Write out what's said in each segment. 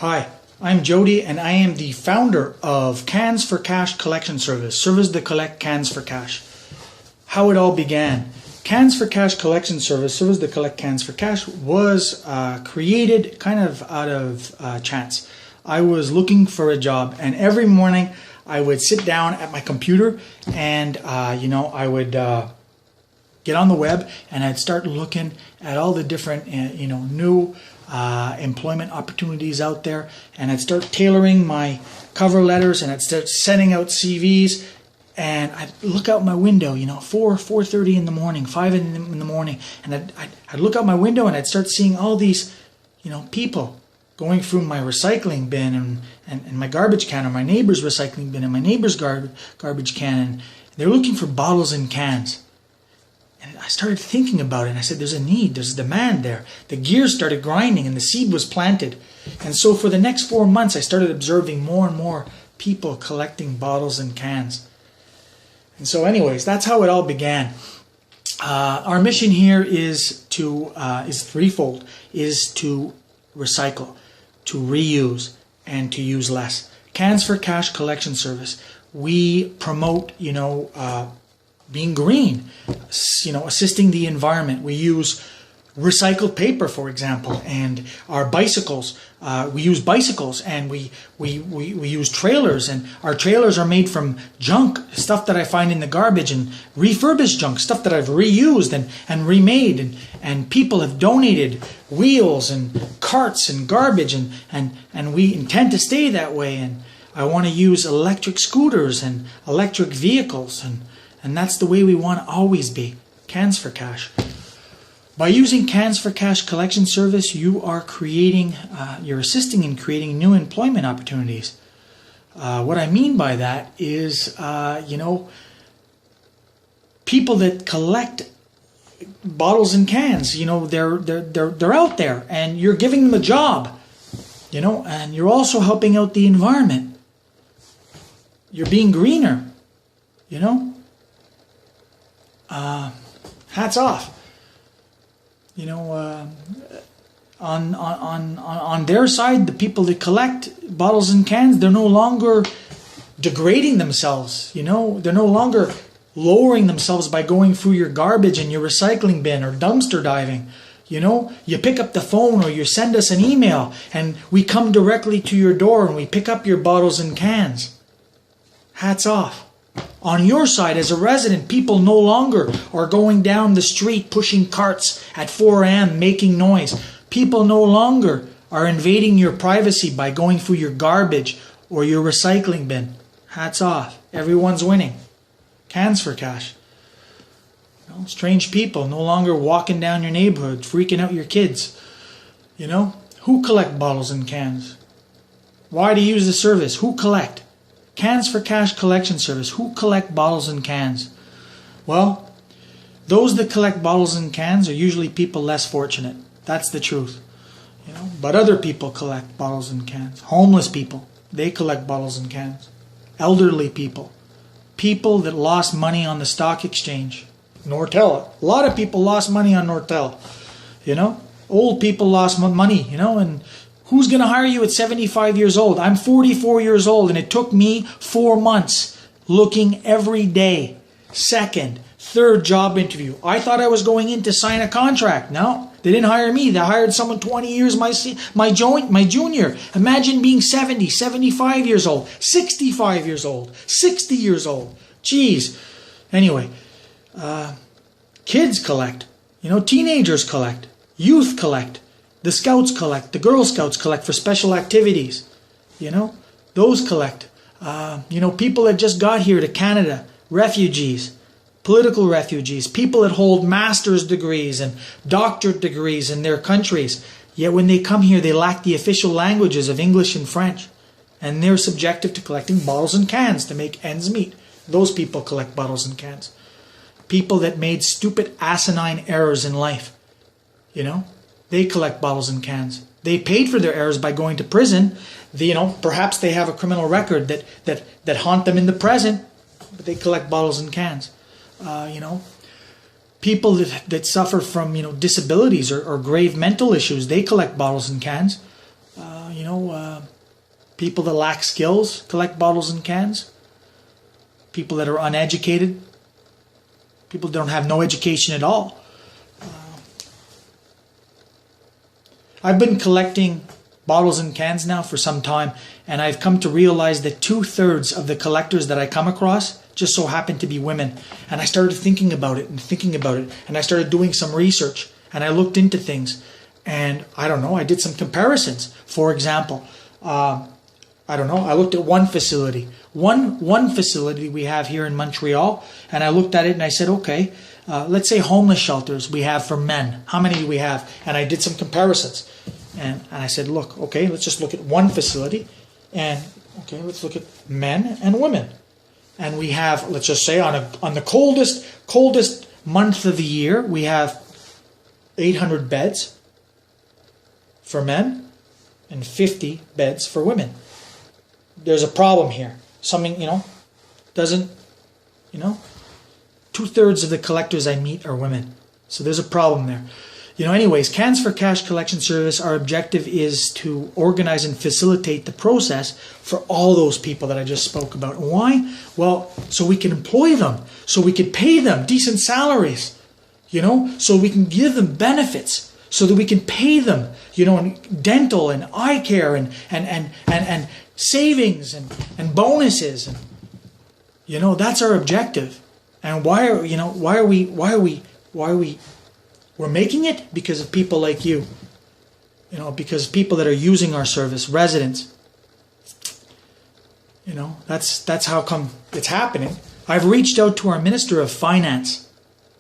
Hi, I'm Jody and I am the founder of Cans for Cash collection service that collect cans for cash. How it all began. Cans for Cash collection service that collect cans for cash was created kind of out of chance. I was looking for a job and every morning I would sit down at my computer and I would get on the web and I'd start looking at all the different new employment opportunities out there, and I'd start tailoring my cover letters and I'd start sending out CVs, and I'd look out my window, 4:30 in the morning, 5 in the morning, and I'd look out my window and I'd start seeing all these people going through my recycling bin and my garbage can, or my neighbor's recycling bin and my neighbor's garbage can, and they're looking for bottles and cans. And I started thinking about it, and I said, there's a need, there's a demand there. The gears started grinding and the seed was planted. And so for the next 4 months, I started observing more and more people collecting bottles and cans. And so anyways, that's how it all began. Our mission here is threefold, is to recycle, to reuse, and to use less. Cans for Cash collection service. We promote, being green, assisting the environment. We use recycled paper, for example, and our bicycles. We use bicycles, and we use trailers, and our trailers are made from junk, stuff that I find in the garbage, and refurbished junk, stuff that I've reused and remade, and people have donated wheels and carts and garbage, and we intend to stay that way. And I want to use electric scooters and electric vehicles, and that's the way we want to always be. Cans for Cash. By using Cans for Cash collection service, you are you're assisting in creating new employment opportunities. What I mean by that is, people that collect bottles and cans, they're out there, and you're giving them a job, and you're also helping out the environment. You're being greener, hats off. On their side, the people that collect bottles and cans, they're no longer degrading themselves. They're no longer lowering themselves by going through your garbage and your recycling bin or dumpster diving. You pick up the phone or you send us an email and we come directly to your door and we pick up your bottles and cans. Hats off. On your side, as a resident, people no longer are going down the street pushing carts at 4 a.m. making noise. People no longer are invading your privacy by going through your garbage or your recycling bin. Hats off. Everyone's winning. Cans for Cash. Strange people no longer walking down your neighborhood, freaking out your kids. Who collect bottles and cans? Why to use the service? Who collect? Cans for Cash collection service. Who collect bottles and cans? Well, those that collect bottles and cans are usually people less fortunate. That's the truth. But other people collect bottles and cans. Homeless people, they collect bottles and cans. Elderly people. People that lost money on the stock exchange. Nortel. A lot of people lost money on Nortel. Old people lost money, and who's going to hire you at 75 years old? I'm 44 years old, and it took me 4 months looking every day. Second, third job interview. I thought I was going in to sign a contract. No, they didn't hire me. They hired someone 20 years my junior. Imagine being 70, 75 years old, 65 years old, 60 years old. Jeez. Anyway, kids collect. Teenagers collect. Youth collect. The Scouts collect. The Girl Scouts collect for special activities. Those collect. People that just got here to Canada. Refugees. Political refugees. People that hold master's degrees and doctorate degrees in their countries. Yet when they come here, they lack the official languages of English and French. And they're subjective to collecting bottles and cans to make ends meet. Those people collect bottles and cans. People that made stupid, asinine errors in life. They collect bottles and cans. They paid for their errors by going to prison. Perhaps they have a criminal record that haunt them in the present, but they collect bottles and cans. People that suffer from disabilities or grave mental issues, they collect bottles and cans. people that lack skills collect bottles and cans. People that are uneducated. People that don't have no education at all. I've been collecting bottles and cans now for some time, and I've come to realize that 2/3 of the collectors that I come across just so happen to be women. And I started thinking about it, and I started doing some research, and I looked into things, and I don't know, I did some comparisons. For example, I looked at one facility. One facility we have here in Montreal, and I looked at it and I said, okay, let's say homeless shelters we have for men. How many do we have? And I did some comparisons. And I said, look, okay, let's just look at one facility. And, okay, let's look at men and women. And we have, let's just say on the coldest month of the year, we have 800 beds for men and 50 beds for women. There's a problem here. Something, doesn't, 2/3 of the collectors I meet are women. So there's a problem there. Anyways, Cans for Cash collection service, our objective is to organize and facilitate the process for all those people that I just spoke about. Why? Well, so we can employ them, so we can pay them decent salaries, so we can give them benefits, so that we can pay them, in dental and eye care and savings and bonuses, and that's our objective. And why are we we're making it? Because of people like you, because people that are using our service, residents. That's how come it's happening. I've reached out to our Minister of Finance.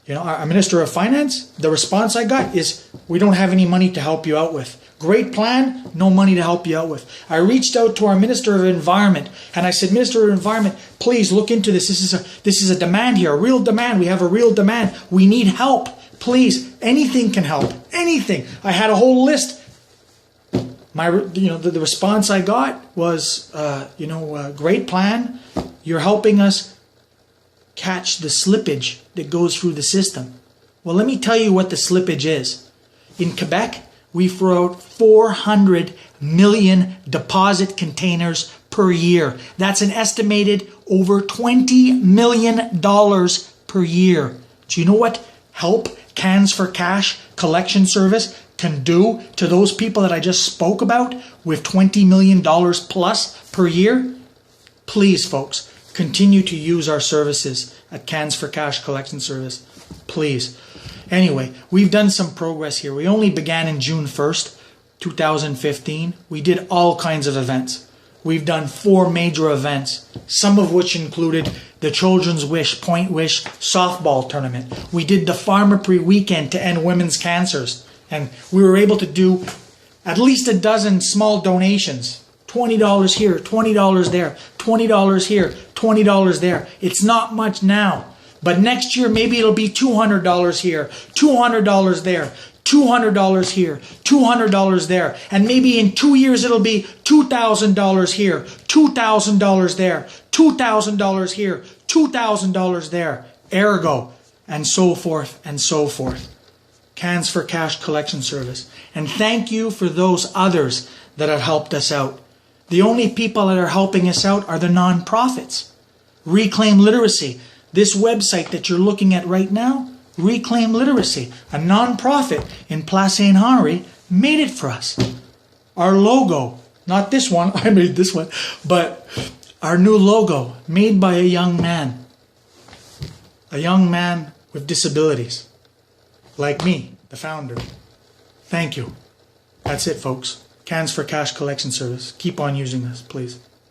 Our Minister of Finance, the response I got is, we don't have any money to help you out with. Great plan, no money to help you out with. I reached out to our Minister of Environment, and I said, Minister of Environment, please look into this. This is a demand here, a real demand. We have a real demand. We need help. Please, anything can help. Anything. I had a whole list. The response I got was, great plan. You're helping us catch the slippage that goes through the system. Well, let me tell you what the slippage is. In Quebec, we throw out 400 million deposit containers per year. That's an estimated over $20 million per year. Do you know what help Cans for Cash collection service can do to those people that I just spoke about with $20 million plus per year? Please, folks, continue to use our services at Cans for Cash collection service. Please. Anyway, we've done some progress here. We only began in June 1st, 2015. We did all kinds of events. We've done 4 major events, some of which included the Children's Wish, Point Wish softball tournament. We did the Pharmaprix weekend to end women's cancers. And we were able to do at least a dozen small donations. $20 here, $20 there, $20 here, $20 there. It's not much now. But next year, maybe it'll be $200 here, $200 there, $200 here, $200 there. And maybe in 2 years, it'll be $2,000 here, $2,000 there, $2,000 here, $2,000 there. Ergo, and so forth and so forth. Cans for Cash collection service. And thank you for those others that have helped us out. The only people that are helping us out are the non-profits. Reclaim Literacy. This website that you're looking at right now, Reclaim Literacy, a non-profit in Place Saint-Henri, made it for us. Our logo, not this one, I made this one, but our new logo, made by a young man with disabilities, like me, the founder. Thank you. That's it, folks. Cans for Cash collection service. Keep on using this, please.